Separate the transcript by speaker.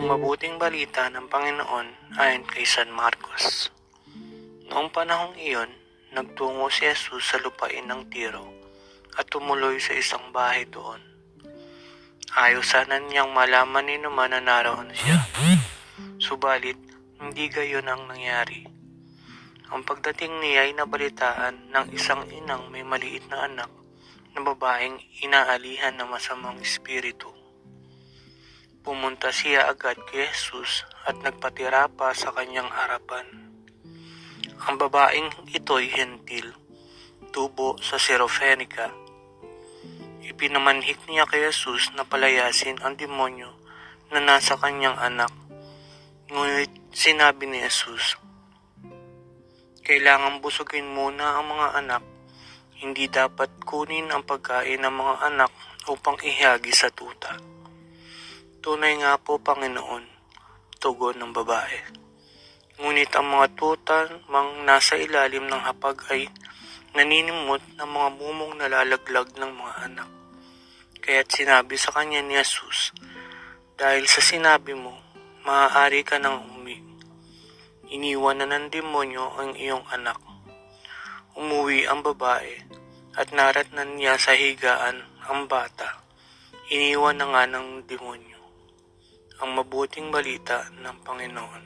Speaker 1: Ang mabuting balita ng Panginoon ayon kay San Marcos. Noong panahong iyon, nagtungo si Jesus sa lupain ng Tiro at tumuloy sa isang bahay doon. Ayaw sana niyang malaman ni naman na naroon siya. Subalit, hindi gayon ang nangyari. Ang pagdating niya ay nabalitaan ng isang inang may maliit na anak na babaeng inaalihan ng masamang espiritu. Pumunta siya agad kay Jesus at nagpatira pa sa kanyang harapan. Ang babaeng ito'y hentil, tubo sa Syrophonica. Ipinamanhik niya kay Jesus na palayasin ang demonyo na nasa kanyang anak. Ngunit sinabi ni Jesus, kailangang busugin muna ang mga anak. Hindi dapat kunin ang pagkain ng mga anak upang ihagi sa tuta. Tunay nga po, Panginoon, tugon ng babae. Ngunit ang mga tuta mang nasa ilalim ng hapag ay naninimot ng mga mumong nalalaglag ng mga anak. Kaya't sinabi sa kanya ni Jesus, dahil sa sinabi mo, maaari ka nang iniwan na ng demonyo ang iyong anak. Umuwi ang babae at naratnan niya sa higaan ang bata. Iniwan na nga ng demonyo. Ang mabuting balita ng Panginoon.